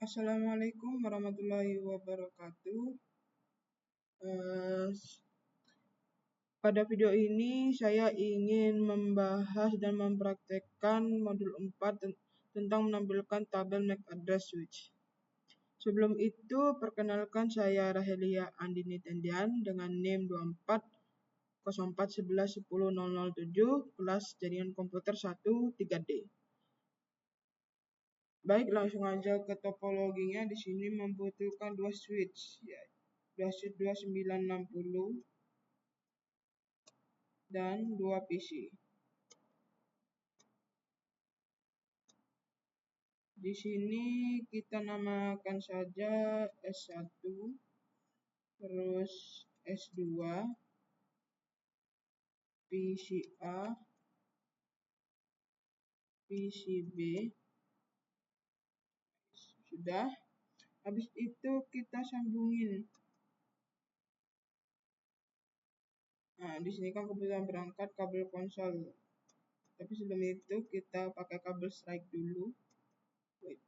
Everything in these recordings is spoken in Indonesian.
Assalamualaikum warahmatullahi wabarakatuh. Pada video ini saya ingin membahas dan mempraktekkan modul 4 tentang menampilkan tabel MAC address switch. Sebelum itu, perkenalkan saya Rahelia Andini Tendian dengan NIM 240411100007 kelas jaringan komputer 1 3D. Baik, langsung aja ke topologinya. Di sini membutuhkan dua switch, switch 2960 dan dua PC. Di sini kita namakan saja S1, terus S2, PCA, PCB. Sudah. Habis itu kita sambungin. Nah, di sini kan kebetulan berangkat kabel konsol. Tapi sebelum itu kita pakai kabel strike dulu. Wait.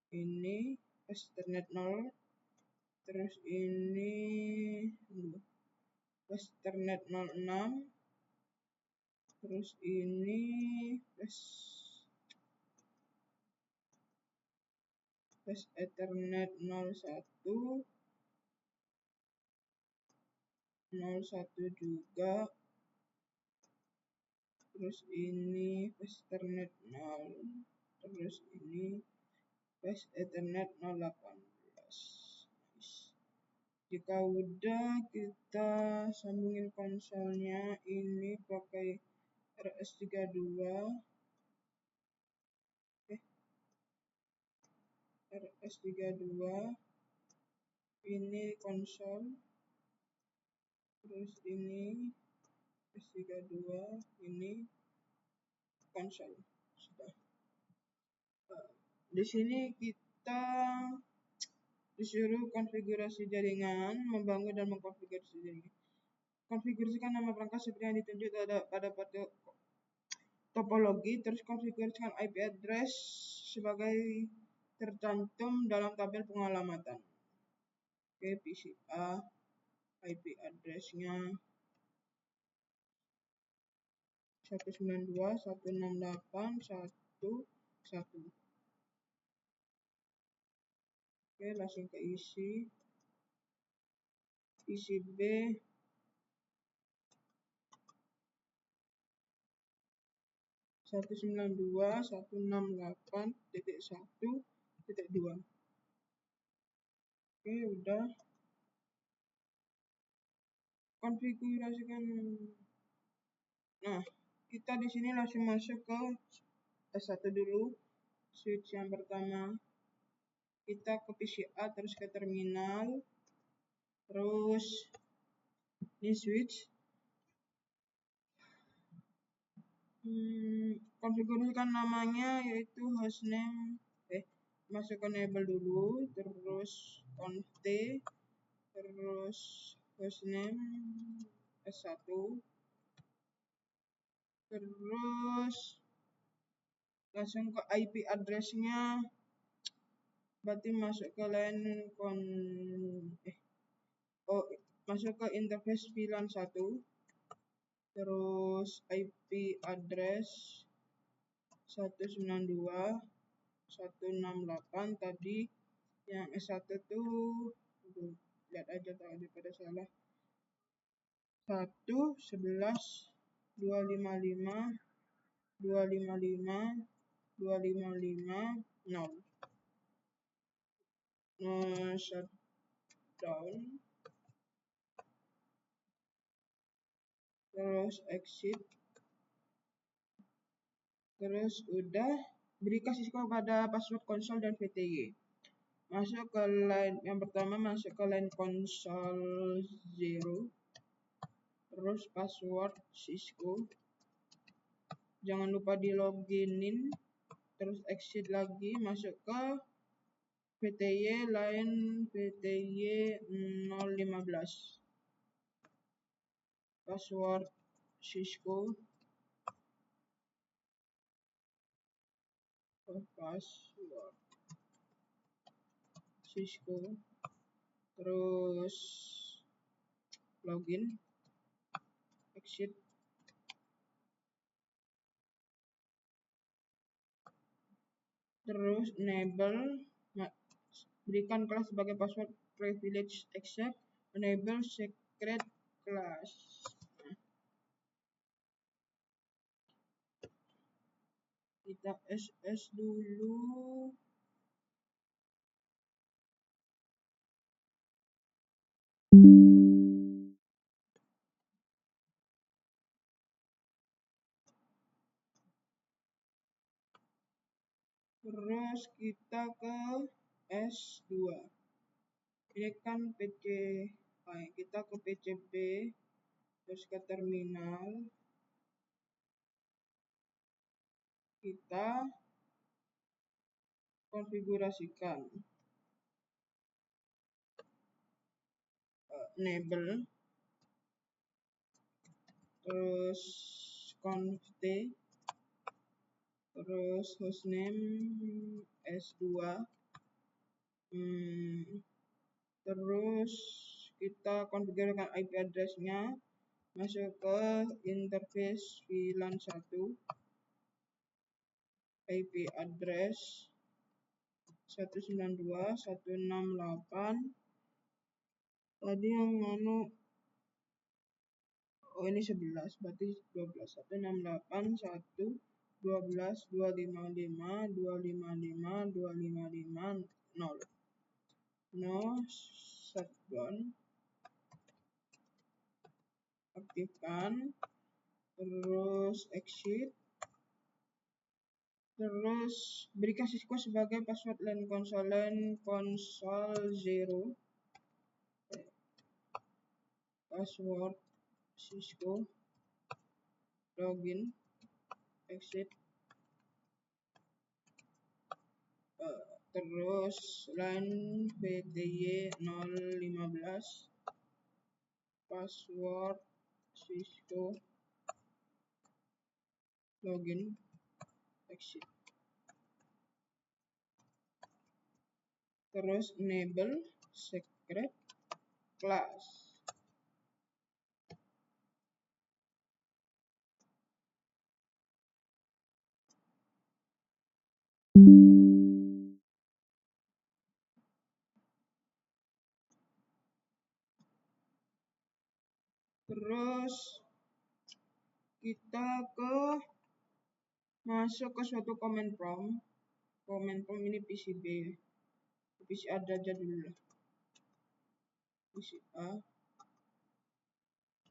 Ini Ethernet 0. Terus ini Ethernet 06. Terus ini Ethernet 01. 01 juga. Terus ini Ethernet 0. Terus ini Ethernet 018. Jika udah, kita sambungin konsolnya. Ini pakai RS32. RS32. Ini konsol. Terus ini RS32. Ini konsol. Sudah. Di sini kita disuruh konfigurasi jaringan, membangun dan mengkonfigurasi jaringan. Konfigurasikan nama perangkat seperti yang ditunjuk pada topologi, terus konfigurasikan IP address sebagai tercantum dalam tabel pengalamatan. Oke, PCA, IP address-nya 192.168.1.1. Oke, langsung ke isi. PCB 192.168.1.2. Oke, udah. Konfigurasikan. Nah, kita di sini langsung masuk ke S1 dulu. Switch yang pertama. Kita ke PCA, terus ke terminal. Terus ini switch. Konfigurasikan namanya yaitu hostname. Masuk ke enable dulu, terus conf terus hostname S1, terus langsung ke IP address-nya, berarti masuk ke line masuk ke interface VLAN 1, terus IP address 192.168 tadi yang S1 tuh lihat aja daripada salah 1.11.255.255.255.0 shutdown, terus exit, terus udah beri kasih pada password konsol dan VTY. Masuk ke line yang pertama, masuk ke line konsol 0, terus password Cisco, jangan lupa di loginin, terus exit lagi, masuk ke VTY line VTY 015, password Cisco, password Cisco, terus login, exit, terus enable, berikan kelas sebagai password privilege accept, enable secret class. Kita SS dulu. Terus kita ke S2. Ini kan PC, kita ke PCB, terus ke terminal. Kita konfigurasikan enable, terus conft, terus hostname S2, terus kita konfigurasikan IP address-nya, masuk ke interface VLAN 1, IP address 192.168. Tadi yang mana? Oh, ini 11, berarti 12. 168.12.255.255.255.0. No shutdown. Aktifkan, terus exit, terus berikan Cisco sebagai password LAN console 0, password Cisco, login, exit, terus LAN PTY 015, password Cisco, login, exit, terus enable secret class. Terus kita masuk ke suatu command prompt. Command prompt ini PCB. PC A aja dulu lah. PC A,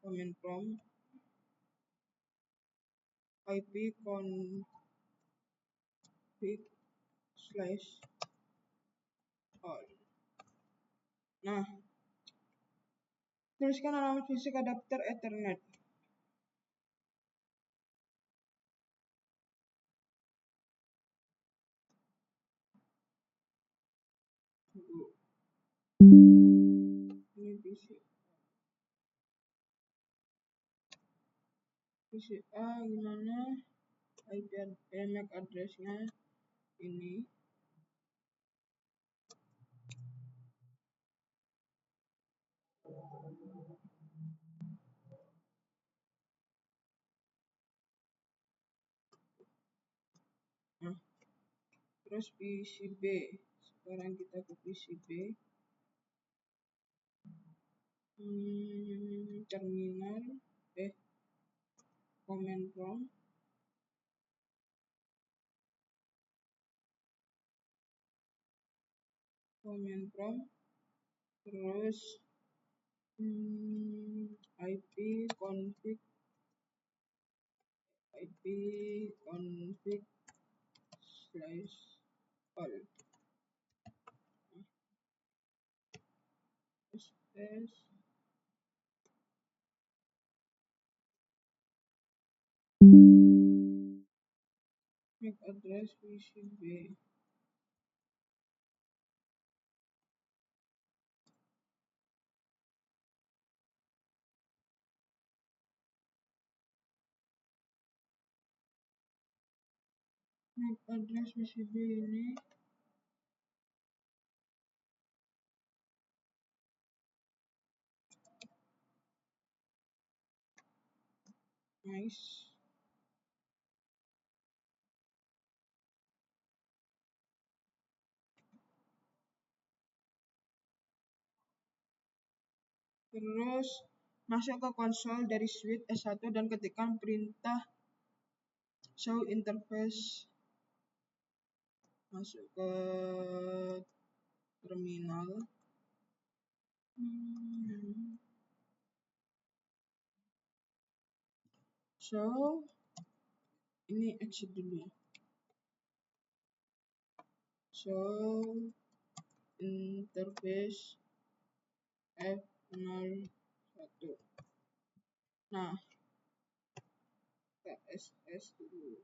command prompt, IP config/all. Nah, tuliskan alamat fisik adapter Ethernet. Ini PC A gimana? IP MAC address-nya ini. Nah, terus PCB. Sekarang kita ke PCB. Terminal, command prompt, terus IP config/all. SS MAC address PCB. MAC address PCB ini nice. Terus masuk ke konsol dari switch S1 dan ketikkan perintah show interface. Masuk ke terminal. So ini exit dulu. Show interface F01. Nah, KSS dulu.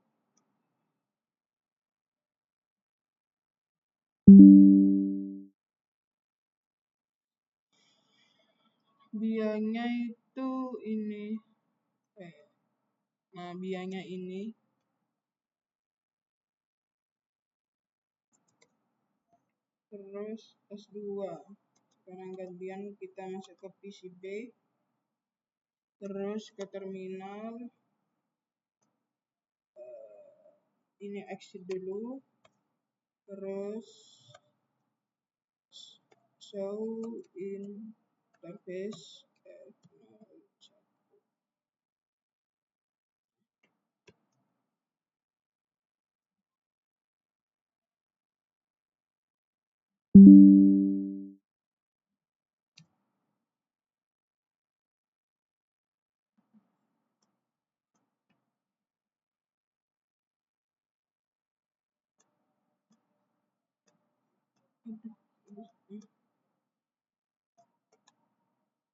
Bianya itu ini. Nah, bianya ini. Terus S2. Sekarang gantian kita masuk ke PCB. Terus ke terminal. Ini exit dulu. Terus show interface F01.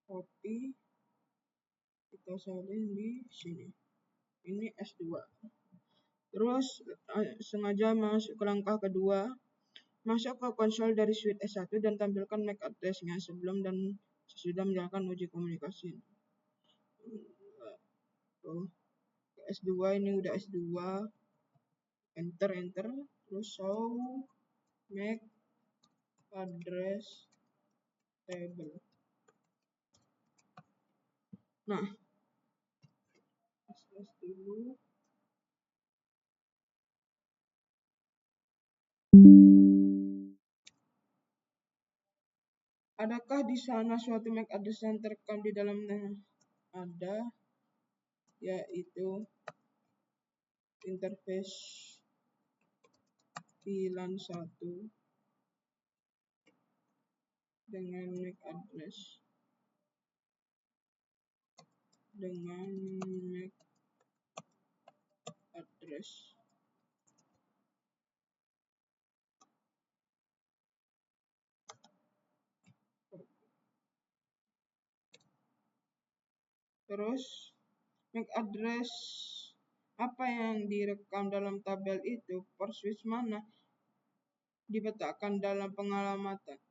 Copy, kita salin di sini. Ini S2. Terus sengaja masuk ke langkah kedua, masuk ke konsol dari switch S1 dan tampilkan MAC address-nya sebelum dan sesudah menjalankan uji komunikasi. S2 ini udah S2, enter, terus show MAC address table. Nah, SS dulu. Adakah di sana suatu MAC address yang terekam di dalamnya? Ada, yaitu interface VLAN 1 dengan MAC address terus MAC address apa yang direkam dalam tabel itu, port switch mana dipetakan dalam pengalamatan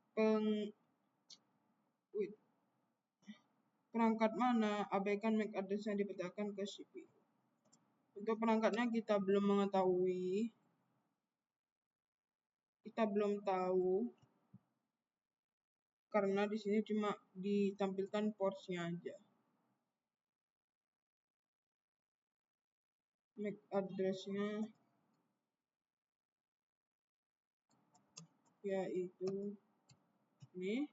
perangkat mana, abaikan MAC address yang dipetakan ke CPU. Untuk perangkatnya kita belum mengetahui, kita belum tahu karena di sini cuma ditampilkan portnya aja. MAC address-nya yaitu ini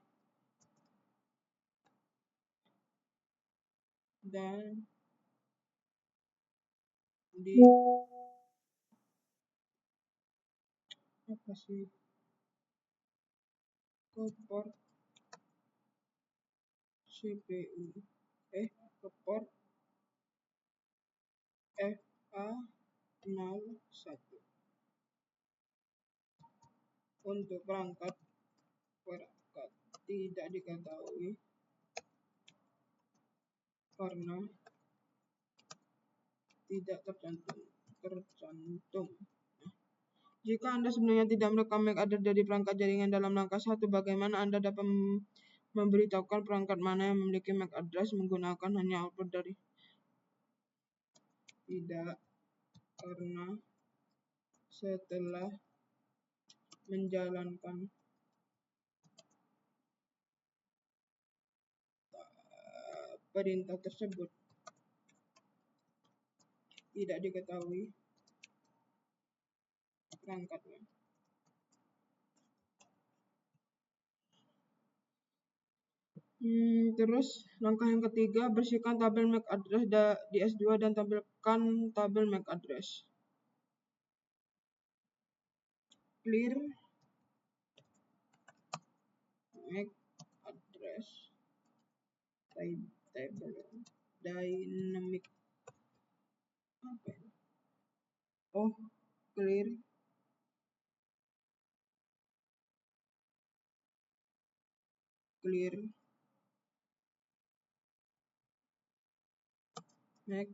dan di apa sih ke port CPU ke port FA01 untuk perangkat tidak diketahui karena tidak tercantum. Jika Anda sebenarnya tidak merekam MAC address dari perangkat jaringan dalam langkah 1, bagaimana Anda dapat memberitahukan perangkat mana yang memiliki MAC address menggunakan hanya output dari tidak, karena setelah menjalankan perintah tersebut tidak diketahui perangkatnya. Terus langkah yang ketiga, bersihkan tabel MAC address di S2 dan tampilkan tabel MAC address. Clear MAC address table dynamic apa ini? Oh, clear MAC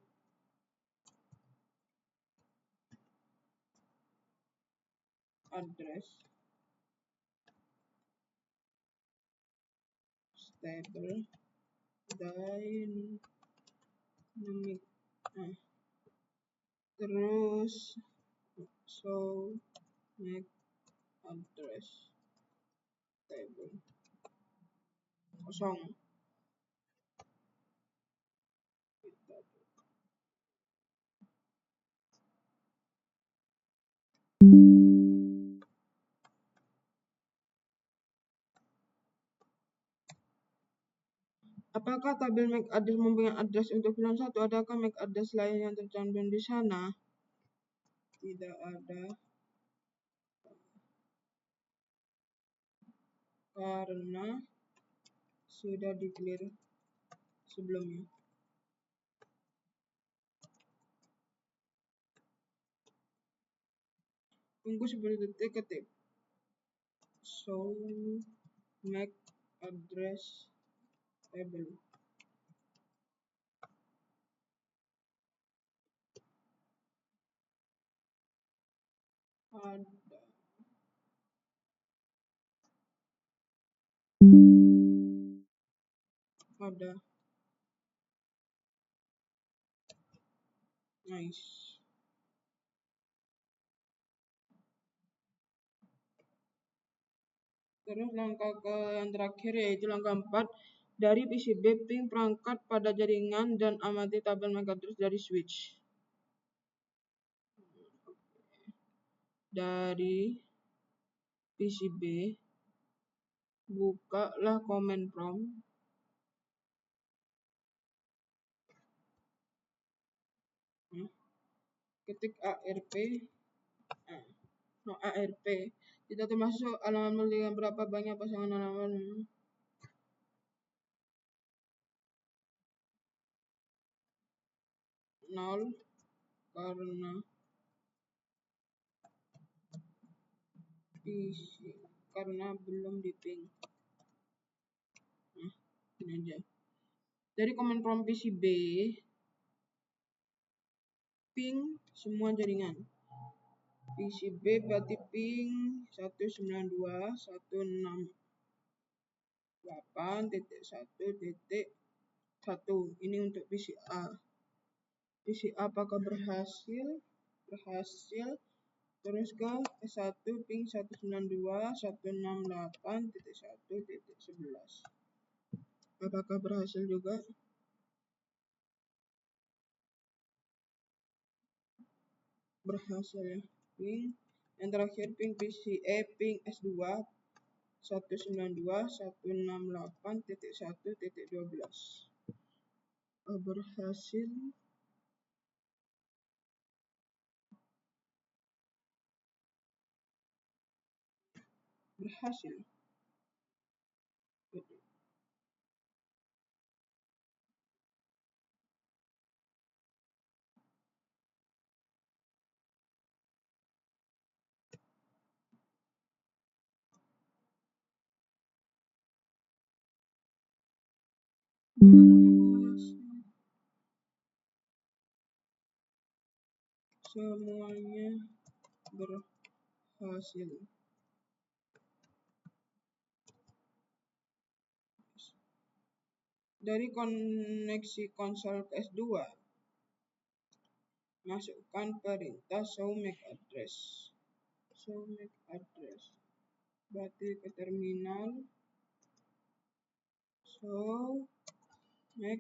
address table dynamic terus show MAC address table kosong. Apakah tabel MAC address mempunyai address untuk VLAN 1? Adakah MAC address lain yang tercantum di sana? Tidak ada, karena sudah di-clear sebelumnya. Tunggu 10 detik, ketik show MAC address table. Ada. Nice. Terus langkah yang terakhir yaitu langkah 4. Dari PCB ping perangkat pada jaringan dan amati tabel MAC address dari switch. Dari PCB bukalah command prompt ketik ARP tidak termasuk halaman dengan berapa banyak pasangan halaman 0 karena belum di ping. Ini aja. Dari command prompt PCB ping semua jaringan. PCB berarti ping 192.168.1.1. Ini untuk PCA. PCA apakah berhasil? Terus ke S1 ping 192.168.1.11. Apakah berhasil juga? Berhasil ya. Ping yang terakhir ping PCA ping S2 192.168.1.12. Berhasil. Semuanya berhasil. Dari koneksi konsol ke S2 masukkan perintah show MAC address. Show MAC address. Berarti ke terminal. Show MAC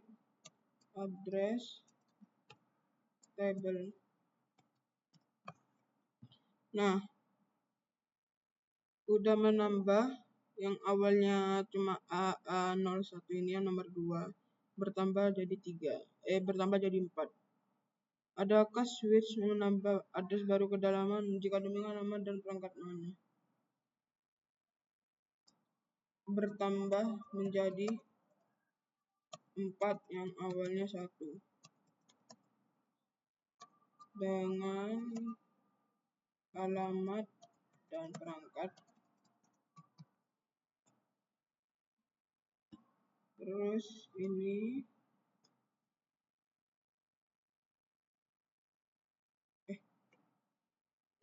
address table. Nah, udah menambah yang awalnya cuma A01 ini yang nomor 2 bertambah jadi 4. Adakah switch menambah address baru ke dalaman? Jika demikian, nama dan perangkat mana? Bertambah menjadi 4 yang awalnya 1 dengan alamat dan perangkat. Terus ini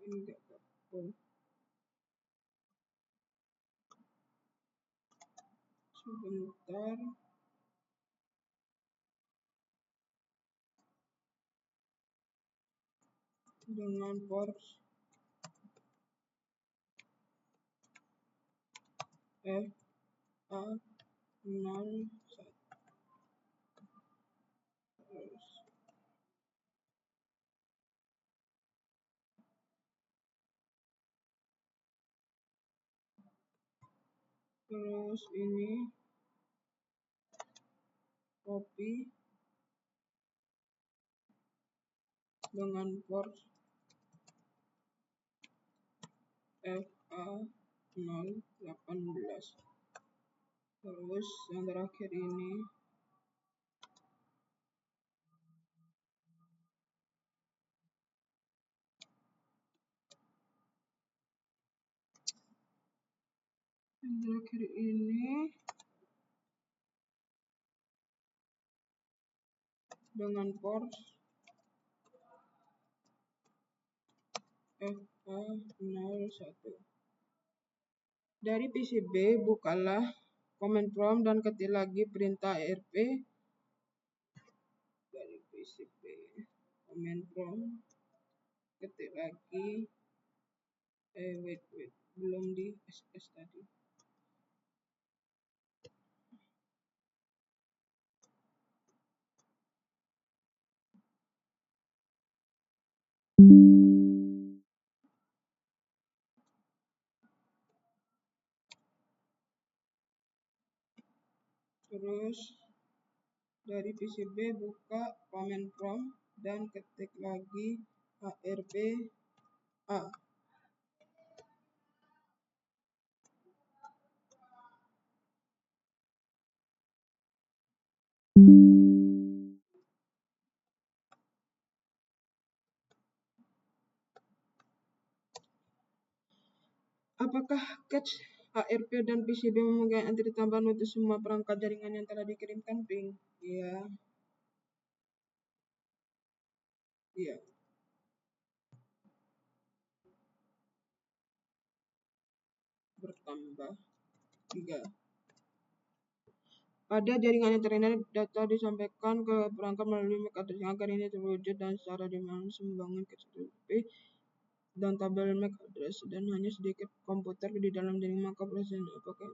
enggak apa. Sebentar. Dengan port FA01. Terus ini copy dengan port FA018. Terus yang terakhir ini dengan port FA01. Dari PCB bukalah command prompt dan ketik lagi perintah ERP. Dari PCB command prompt ketik lagi belum di SS tadi. Terus dari PCB buka command prompt dan ketik lagi ARP A. Apakah cache ARP dan PCB memungkinkan entry tambahan untuk semua perangkat jaringan yang telah dikirimkan ping? Iya. Iya. Bertambah 3. Pada jaringan internet, data disampaikan ke perangkat melalui MAC address. Agar ini terwujud dan secara dinamis membangun cache ARP dan tabel MAC address dan hanya sedikit komputer di dalam jaringan, maka prosesnya apakah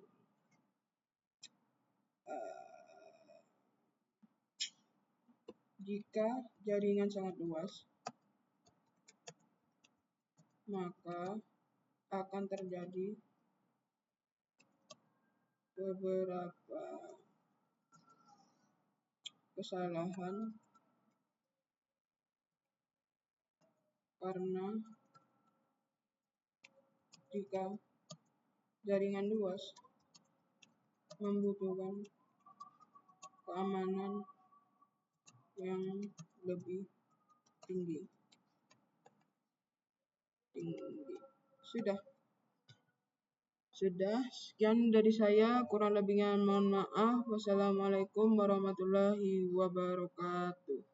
jika jaringan sangat luas, maka akan terjadi beberapa kesalahan karena jika jaringan luas membutuhkan keamanan yang lebih tinggi. Sudah, sekian dari saya, kurang lebihnya mohon maaf. Wassalamualaikum warahmatullahi wabarakatuh.